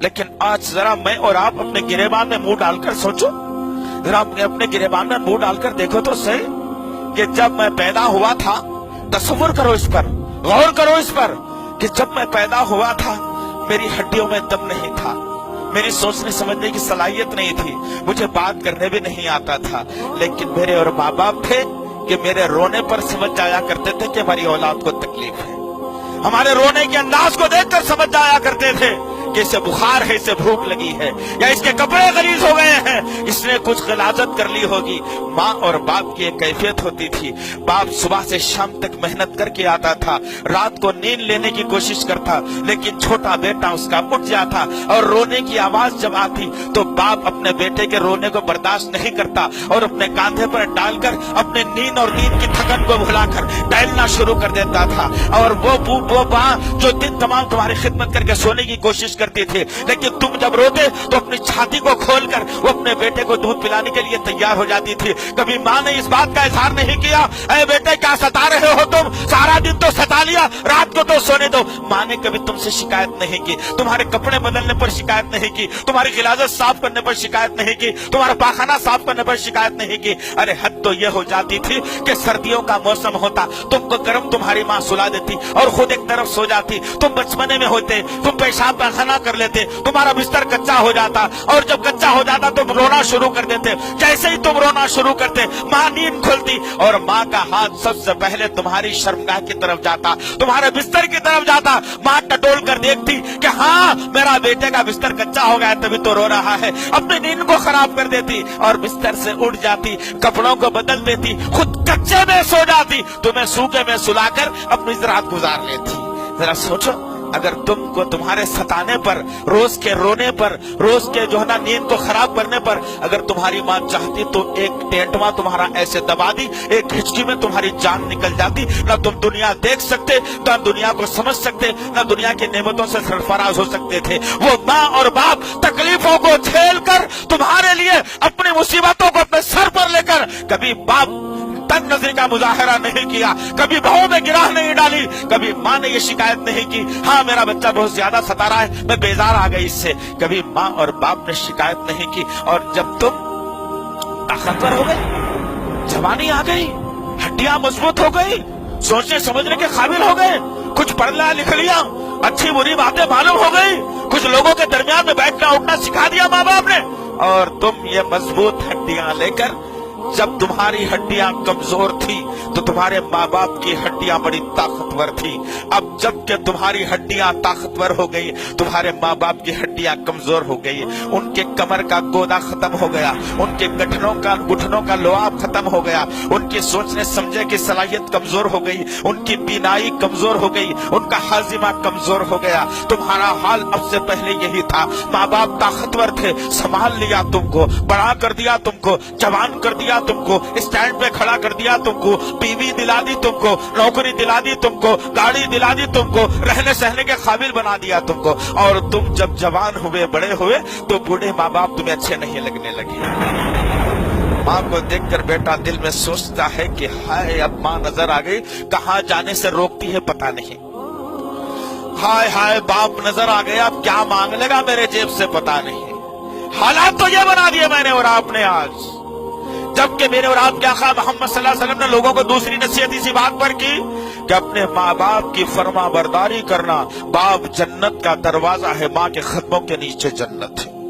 लेकिन आज जरा मैं और आप अपने गिरेबान में मुंह डालकर सोचो, जरा अपने गिरेबान में मुंह डालकर देखो तो सही कि जब मैं पैदा हुआ था, तसव्वुर करो इस पर, गौर करो इस पर कि जब मैं पैदा हुआ था मेरी हड्डियों में दम नहीं था, मेरी सोचने समझने की सलाहियत नहीं थी, मुझे बात करने भी नहीं आता था, लेकिन मेरे और माँ बाप थे कि मेरे रोने पर समझ जाया करते थे कि हमारी औलाद को तकलीफ है। हमारे रोने के अंदाज को देखकर समझ जाया करते थे कि इसे बुखार है, इसे भूख लगी है, या इसके कपड़े गलीज हो गए हैं, इसने कुछ गलाजत कर ली होगी। माँ और बाप की एक कैफियत होती थी। बाप सुबह से शाम तक मेहनत करके आता था, रात को नींद लेने की कोशिश करता, लेकिन छोटा बेटा उसका उठ जाता और रोने की आवाज जब आती तो बाप अपने बेटे के रोने को बर्दाश्त नहीं करता और अपने कांधे पर डालकर अपने नींद और नींद की थकन को भुलाकर टहलना शुरू कर देता था। और वो माँ जो दिन तमाम तुम्हारी खिदमत करके सोने की कोशिश करती थी, लेकिन तुम जब रोते तो अपनी छाती को खोलकर वो अपने बेटे को दूध पिलाने के लिए तैयार हो जाती थी। कभी माँ ने इस बात का इजहार नहीं किया, अरे बेटे क्या सता रहे हो तुम, सारा दिन तो सता लिया, रात को तो सोने दो। माँ ने कभी तुमसे शिकायत नहीं की, तुम्हारे कपड़े बदलने पर शिकायत नहीं की, तुम्हारी गिलाजत साफ करने पर शिकायत नहीं की, तुम्हारा पाखाना साफ करने पर शिकायत नहीं की। अरे हद तो ये हो जाती थी कि सर्दियों का मौसम होता, तुमको गर्म तुम्हारी माँ सुला देती और खुद एक तरफ सो जाती। तुम बचपने में होते, तुम पेशाब पाखाना कर लेते, तुम्हारा बिस्तर कच्चा हो जाता, और जब कच्चा हो जाता तुम रोना शुरू कर देते। जैसे ही तुम रोना शुरू करते माँ नींद खुलती और माँ का हाथ सबसे पहले तुम्हारी शर्मगाह की तरफ जाता, तुम्हारे बिस्तर की तरफ जाता। माँ टटोल कर देखती कि हाँ मेरा बेटे का बिस्तर कच्चा हो गया तभी तो रो रहा है, अपनी नींद को खराब कर देती और बिस्तर से उठ जाती, कपड़ों को बदल देती, खुद कच्चे में सो जाती, तुम्हें सूखे में सुलाकर अपनी रात गुजार लेती। जरा सोचो, अगर तुमको तुम्हारे सताने पर, रोज के रोने पर, रोज के जो है ना नींद को खराब करने पर अगर तुम्हारी माँ चाहती तो एक टेंटवा तुम्हारा ऐसे दबा दी, एक हिचकी में तुम्हारी जान निकल जाती, ना तुम दुनिया देख सकते, ना दुनिया को समझ सकते, ना दुनिया की नेमतों से सरफराज हो सकते थे। वो माँ और बाप तकलीफों को झेल कर तुम्हारे लिए अपनी मुसीबतों को अपने सर पर लेकर कभी बाप तंग नजरी का मुजाहरा नहीं किया, कभी बहू में गिराह नहीं डाली, कभी माँ ने ये शिकायत नहीं की हाँ मेरा बच्चा बहुत ज्यादा सता रहा है, मैं बेजार आ गई इससे, कभी माँ और बाप ने शिकायत नहीं की। और जब तुम ताकतवर हो गई, जवानी आ गई, हड्डियां मजबूत हो गई, सोचने समझने के काबिल हो गए, कुछ पढ़ना लिख लिया, अच्छी बुरी बातें मालूम हो गई, कुछ लोगों के दरमियान में बैठना उठना सिखा दिया माँ बाप ने, और तुम ये मजबूत हड्डियां लेकर, जब तुम्हारी हड्डियां कमजोर थी तो तुम्हारे माँ बाप की हड्डियां बड़ी ताकतवर थी। अब जबकि तुम्हारी हड्डियां ताकतवर हो गई, तुम्हारे माँ बाप की हड्डियां कमजोर हो गई, उनके कमर का गोदा खत्म हो गया, उनके घुटनों का लोआब खत्म हो गया, उनकी सोचने समझने की सलाहियत कमजोर हो गई, उनकी बीनाई कमजोर हो गई, उनका हाजिमा कमजोर हो गया। तुम्हारा हाल अब से पहले यही था, माँ बाप ताकतवर थे, संभाल लिया तुमको, बड़ा कर दिया तुमको, जवान कर दिया तुमको, स्टैंड पे खड़ा कर दिया तुमको, बीवी दिला दी तुमको, नौकरी दिला दी तुमको, गाड़ी दिला दी तुमको, रहने सहने के काबिल बना दिया तुमको, और तुम जब जवान हुए, बड़े हुए तो बूढ़े माँ बाप तुम्हें अच्छे नहीं लगने लगे। माँ को देखकर बेटा दिल में सोचता है कि हाय अब माँ नजर आ गई, कहाँ जाने से रोकती है पता नहीं, हाय हाय बाप नजर आ गया, अब क्या मांग लेगा मेरे जेब से पता नहीं। हालात तो ये बना दिए मैंने और आपने आज, जबकि मेरे और आपके आका मोहम्मद सल्लल्लाहु अलैहि वसल्लम ने लोगों को दूसरी नसीहत इसी बात पर की कि अपने माँ बाप की फरमा बरदारी करना, बाप जन्नत का दरवाजा है, माँ के कदमों के नीचे जन्नत है।